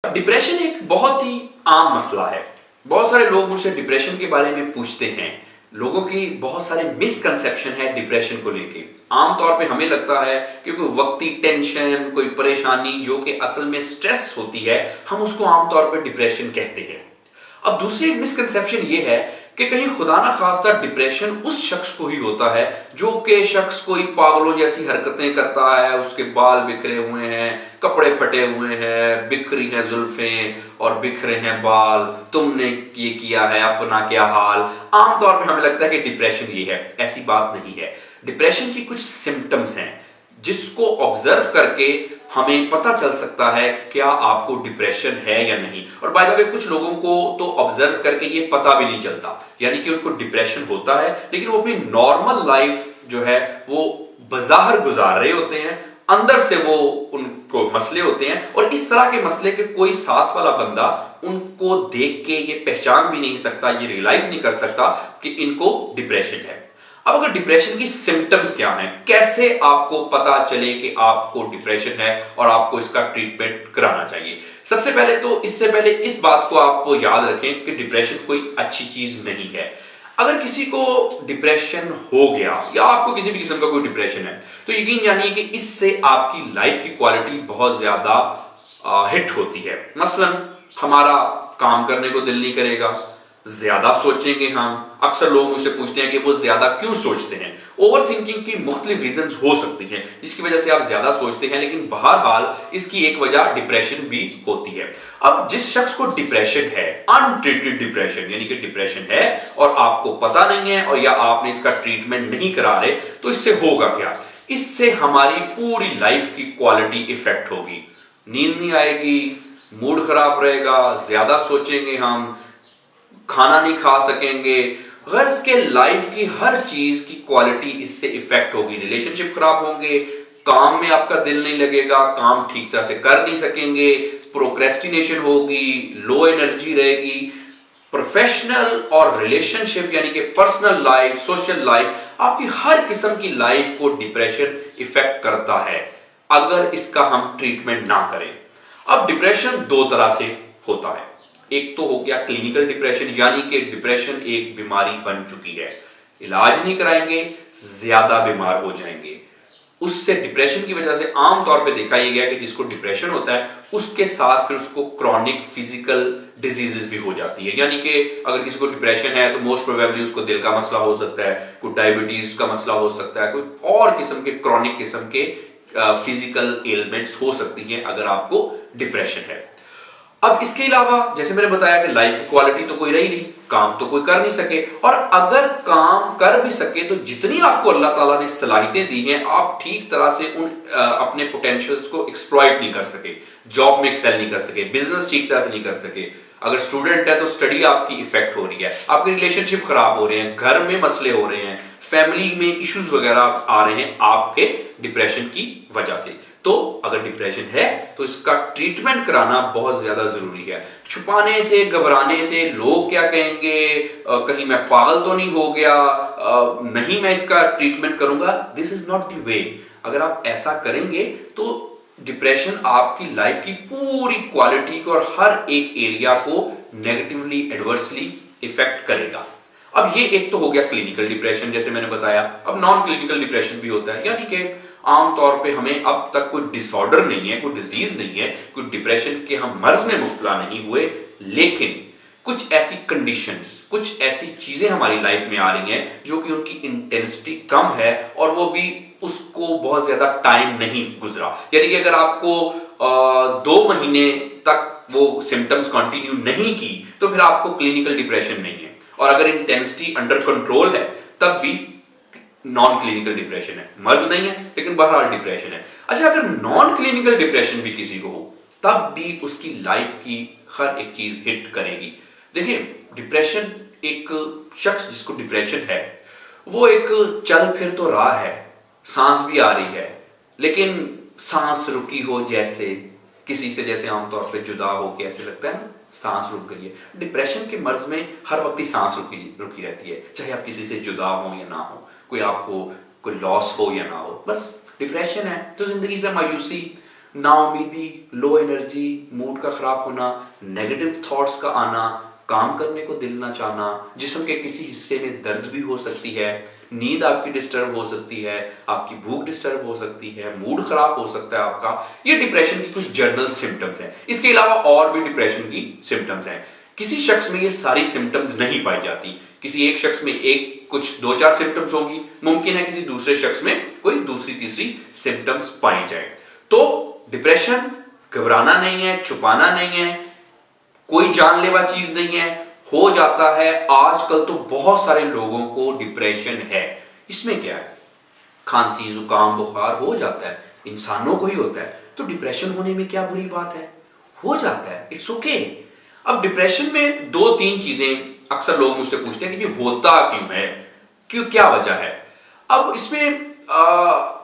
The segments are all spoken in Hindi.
डिप्रेशन एक बहुत ही आम मसला है। बहुत सारे लोग मुझसे डिप्रेशन के बारे में पूछते हैं। लोगों की बहुत सारे मिसकंसेप्शन है डिप्रेशन को लेके। आमतौर पे हमें लगता है कि कोई वक्ती टेंशन, कोई परेशानी जो कि असल में स्ट्रेस होती है, हम उसको आमतौर पे डिप्रेशन कहते हैं। अब दूसरी एक मिसकंसेप्शन ये है कि कहीं खुदा ना खास्ता डिप्रेशन उस शख्स को ही होता है जो कि शख्स कोई पागलों जैसी हरकतें करता है, उसके बाल बिखरे हुए हैं, कपड़े फटे हुए हैं, बिखरी हैं जुल्फें और बिखरे हैं बाल, तुमने ये किया है, अपना क्या हाल। आमतौर पर हमें लगता है कि डिप्रेशन ये है। ऐसी बात नहीं है। डिप्रेशन की कुछ सिम्टम्स हैं जिसको ऑब्जर्व करके हमें पता चल सकता है कि क्या आपको डिप्रेशन है या नहीं। और बाय द वे कुछ लोगों को तो ऑब्जर्व करके ये पता भी नहीं चलता, यानी कि उनको डिप्रेशन होता है लेकिन वो अपनी नॉर्मल लाइफ जो है वो बज़ाहिर गुजार रहे होते हैं, अंदर से वो उनको मसले होते हैं। और इस तरह के मसले के कोई साथ वाला बंदा उनको देख के ये पहचान भी नहीं सकता, ये रियलाइज नहीं कर सकता कि इनको डिप्रेशन है। अब अगर डिप्रेशन की सिम्टम्स क्या हैं, कैसे आपको पता चले कि आपको डिप्रेशन है और आपको इसका ट्रीटमेंट कराना चाहिए। सबसे पहले तो इससे पहले इस बात को आप याद रखें कि डिप्रेशन कोई अच्छी चीज नहीं है। अगर किसी को डिप्रेशन हो गया या आपको किसी भी किस्म का कोई डिप्रेशन है तो यकीन जानिए कि इससे आपकी लाइफ की क्वालिटी बहुत ज्यादा हिट होती है। मसलन हमारा काम करने को दिल नहीं करेगा, ज्यादा सोचेंगे हम। अक्सर लोग मुझसे पूछते हैं कि वो ज्यादा क्यों सोचते हैं। ओवर थिंकिंग की मुख्तलिफ रीजंस हो सकती हैं जिसकी वजह से आप ज्यादा सोचते हैं, लेकिन बहरहाल इसकी एक वजह डिप्रेशन भी होती है। अब जिस शख्स को डिप्रेशन है, अनट्रीटेड डिप्रेशन यानी कि डिप्रेशन है और आपको पता नहीं है और या आपने इसका ट्रीटमेंट नहीं करा रहे, तो इससे होगा क्या? इससे हमारी पूरी लाइफ की क्वालिटी इफेक्ट होगी। नींद नहीं आएगी, मूड खराब रहेगा, ज्यादा सोचेंगे हम, खाना नहीं खा सकेंगे। गर्ज के लाइफ की हर चीज की क्वालिटी इससे इफेक्ट होगी। रिलेशनशिप खराब होंगे, काम में आपका दिल नहीं लगेगा, काम ठीक तरह से कर नहीं सकेंगे, प्रोक्रेस्टिनेशन होगी, लो एनर्जी रहेगी। प्रोफेशनल और रिलेशनशिप यानी कि पर्सनल लाइफ, सोशल लाइफ, आपकी हर किस्म की लाइफ को डिप्रेशन इफेक्ट करता है अगर इसका हम ट्रीटमेंट ना करें। अब डिप्रेशन दो तरह से होता है। एक तो हो गया क्लिनिकल डिप्रेशन, यानी कि डिप्रेशन एक बीमारी बन चुकी है, इलाज नहीं कराएंगे, ज्यादा बीमार हो जाएंगे। उससे डिप्रेशन की वजह से आमतौर पे देखा यह गया कि जिसको डिप्रेशन होता है उसके साथ फिर उसको क्रॉनिक फिजिकल डिजीजेस भी हो जाती है। यानी कि अगर किसी को डिप्रेशन है तो मोस्ट प्रोबेबली उसको दिल का मसला हो सकता है, कोई डायबिटीज का मसला हो सकता है, कोई और किस्म के क्रॉनिक किस्म के फिजिकल एलिमेंट्स हो सकती हैं अगर आपको डिप्रेशन है। अब इसके अलावा जैसे मैंने बताया कि लाइफ की क्वालिटी तो कोई रही नहीं, काम तो कोई कर नहीं सके, और अगर काम कर भी सके तो जितनी आपको अल्लाह ताला ने सलाहियतें दी हैं आप ठीक तरह से उन अपने पोटेंशियल्स को एक्सप्लॉइट नहीं कर सके, जॉब में एक्सेल नहीं कर सके, बिजनेस ठीक तरह से नहीं कर सके। अगर स्टूडेंट है तो स्टडी आपकी इफेक्ट हो रही है, आपके रिलेशनशिप खराब हो रहे हैं, घर में मसले हो रहे हैं, फैमिली में इश्यूज वगैरह आ रहे हैं आपके डिप्रेशन की वजह से। तो अगर डिप्रेशन है तो इसका ट्रीटमेंट कराना बहुत ज्यादा जरूरी है। छुपाने से, घबराने से, लोग क्या कहेंगे, कहीं मैं पागल तो नहीं हो गया, नहीं मैं इसका ट्रीटमेंट करूंगा, this is not the way. अगर आप ऐसा करेंगे तो डिप्रेशन आपकी लाइफ की पूरी क्वालिटी को और हर एक एरिया को नेगेटिवली, एडवर्सली इफेक्ट करेगा। अब ये एक तो हो गया क्लिनिकल डिप्रेशन जैसे मैंने बताया। अब नॉन क्लिनिकल डिप्रेशन भी होता है, यानी कि आमतौर पे हमें अब तक कोई डिसऑर्डर नहीं है, कोई डिजीज नहीं है, कोई डिप्रेशन के हम मर्ज में मुब्तला नहीं हुए, लेकिन कुछ ऐसी कंडीशंस, कुछ ऐसी चीजें हमारी लाइफ में आ रही हैं जो कि उनकी इंटेंसिटी कम है और वो भी उसको बहुत ज्यादा टाइम नहीं गुजरा। यानी कि अगर आपको 2 महीने तक वो सिम्टम्स कंटिन्यू नहीं की तो फिर आपको क्लिनिकल डिप्रेशन नहीं है, और अगर इंटेंसिटी अंडर कंट्रोल है तब भी नॉन क्लिनिकल डिप्रेशन है। मर्ज नहीं है लेकिन बहरहाल डिप्रेशन है। अच्छा, अगर नॉन क्लिनिकल डिप्रेशन भी किसी को हो तब भी उसकी लाइफ की हर एक चीज हिट करेगी। देखिए, डिप्रेशन, एक शख्स जिसको डिप्रेशन है वो एक चल फिर तो रहा है, सांस भी आ रही है, लेकिन सांस रुकी हो, जैसे किसी से जैसे आमतौर पे जुदा हो के ऐसे लगता है ना, सांस रुक गई है। डिप्रेशन के मर्ज में हर वक्त ही सांस रुकी रहती है, चाहे आप किसी से जुदा हो या ना हो, कोई आपको कोई लॉस हो या ना हो, बस डिप्रेशन है तो जिंदगी से मायूसी, नाउमीदी, लो एनर्जी, मूड का खराब होना, नेगेटिव थॉट्स का आना, काम करने को दिल ना चाहना, जिस्म के किसी हिस्से में दर्द भी हो सकती है, नींद आपकी डिस्टर्ब हो सकती है, आपकी भूख डिस्टर्ब हो सकती है, मूड खराब हो सकता है आपका। ये डिप्रेशन की कुछ जनरल सिम्टम्स हैं। इसके अलावा और भी डिप्रेशन की सिम्टम्स हैं। किसी शख्स में ये सारी सिम्टम्स नहीं पाई जाती। किसी एक शख्स में एक कुछ 2-4 सिम्टम्स होंगी, मुमकिन है किसी दूसरे शख्स में कोई दूसरी तीसरी सिम्टम्स पाई जाए। तो डिप्रेशन घबराना नहीं है, छुपाना नहीं है, कोई जानलेवा चीज नहीं है, हो जाता है। आजकल तो बहुत सारे लोगों को डिप्रेशन है। इसमें क्या है, खांसी जुकाम बुखार हो जाता है, इंसानों को ही होता है, तो डिप्रेशन होने में क्या बुरी बात है, हो जाता है, इट्स ओके। अब डिप्रेशन में 2-3 चीजें अक्सर लोग मुझसे पूछते हैं कि ये होता क्यों है, क्यों, क्या वजह है। अब इसमें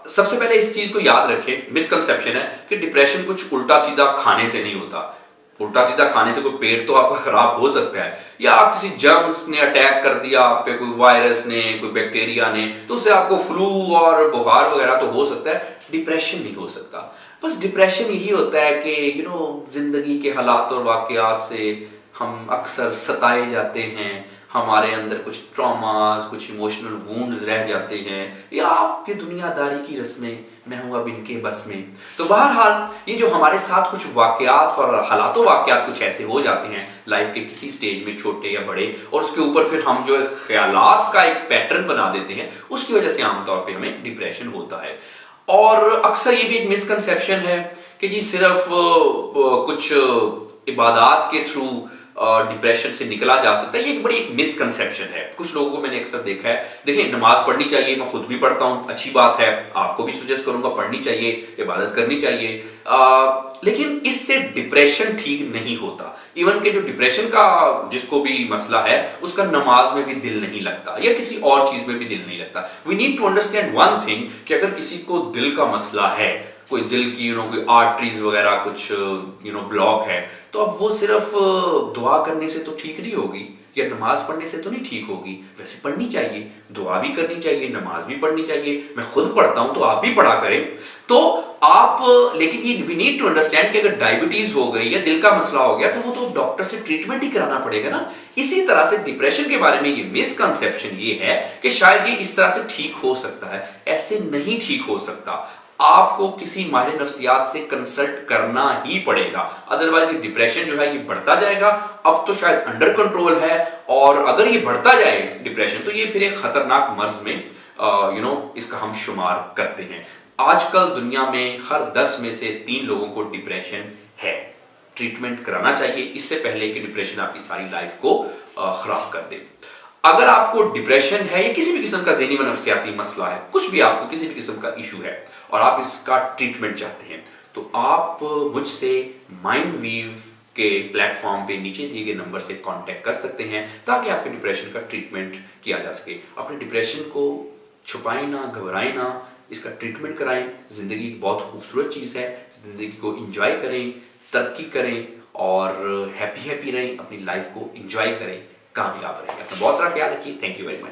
सबसे पहले इस चीज को याद रखें, मिसकंसेप्शन है कि डिप्रेशन कुछ उल्टा सीधा खाने से नहीं होता। उल्टा सीधा खाने से कोई पेट तो आपका खराब हो सकता है, या किसी जर्म्स ने अटैक कर दिया आप पे, कोई वायरस ने, कोई बैक्टीरिया ने, तो उससे आपको फ्लू और बुखार वगैरह तो हो सकता है, डिप्रेशन नहीं हो सकता। बस डिप्रेशन यही होता है कि जिंदगी के हालात और वाकयात से हम अक्सर सताए जाते हैं, हमारे अंदर कुछ ट्रॉमास, कुछ इमोशनल वुंड्स रह जाते हैं, या आपकी दुनियादारी की रस्में, मैं हूं अब इनके बस में। तो बहरहाल ये जो हमारे साथ कुछ वाकयात और हालातों वाकयात कुछ ऐसे हो जाते हैं लाइफ के किसी स्टेज में, छोटे या बड़े, और उसके ऊपर फिर हम जो ख्यालात का एक पैटर्न बना देते हैं, उसकी वजह से आमतौर पर हमें डिप्रेशन होता है। और अक्सर ये भी एक मिसकंसेप्शन है कि जी सिर्फ कुछ इबादत के थ्रू डिप्रेशन से निकला जा सकता है। ये एक बड़ी एक मिसकंसेप्शन है। कुछ लोगों को मैंने अक्सर देखा है, देखिए नमाज पढ़नी चाहिए, मैं खुद भी पढ़ता हूँ, अच्छी बात है, आपको भी सजेस्ट करूंगा पढ़नी चाहिए, इबादत करनी चाहिए, लेकिन इससे डिप्रेशन ठीक नहीं होता। इवन के जो डिप्रेशन का जिसको भी मसला है, उसका नमाज में भी दिल नहीं लगता या किसी और चीज में भी दिल नहीं लगता। We need to understand one thing कि अगर किसी को दिल का मसला है, कोई दिल की कोई आर्टरीज वगैरह कुछ ब्लॉक है, तो अब वो सिर्फ दुआ करने से तो ठीक नहीं होगी, या नमाज पढ़ने से तो नहीं ठीक होगी। वैसे पढ़नी चाहिए, दुआ भी करनी चाहिए, नमाज भी पढ़नी चाहिए, मैं खुद पढ़ता हूं तो आप भी पढ़ा करें। तो आप, लेकिन ये वी नीड टू अंडरस्टैंड कि अगर डायबिटीज हो गई या दिल का मसला हो गया, तो वो तो डॉक्टर से ट्रीटमेंट ही कराना पड़ेगा ना। इसी तरह से डिप्रेशन के बारे में ये मिसकंसेप्शन ये है कि शायद ये इस तरह से ठीक हो सकता है, ऐसे नहीं ठीक हो सकता। आपको किसी माहिर नफ्सियात से कंसल्ट करना ही पड़ेगा, अदरवाइज ये डिप्रेशन जो है ये बढ़ता जाएगा। अब तो शायद अंडर कंट्रोल है, और अगर ये बढ़ता जाए डिप्रेशन, तो ये फिर एक खतरनाक मर्ज में इसका हम शुमार करते हैं। आजकल दुनिया में हर 10 में से 3 लोगों को डिप्रेशन है। ट्रीटमेंट कराना चाहिए इससे पहले कि डिप्रेशन आपकी सारी लाइफ को खराब कर दे। अगर आपको डिप्रेशन है या किसी भी किस्म का ज़हनी व नफ्सियाती मसला है, कुछ भी आपको किसी भी किस्म का इशू है और आप इसका ट्रीटमेंट चाहते हैं, तो आप मुझसे माइंडवीव के प्लेटफॉर्म पे नीचे दिए गए नंबर से कांटेक्ट कर सकते हैं, ताकि आपके डिप्रेशन का ट्रीटमेंट किया जा सके। अपने डिप्रेशन को छुपाएं ना, घबराएं ना, इसका ट्रीटमेंट कराएं। जिंदगी एक बहुत खूबसूरत चीज़ है, जिंदगी को इंजॉय करें, तरक्की करें और हैप्पी रहें, अपनी लाइफ को इंजॉय करें, कामयाब रहें। अपना बहुत सारा ख्याल रखिए। Thank you very much.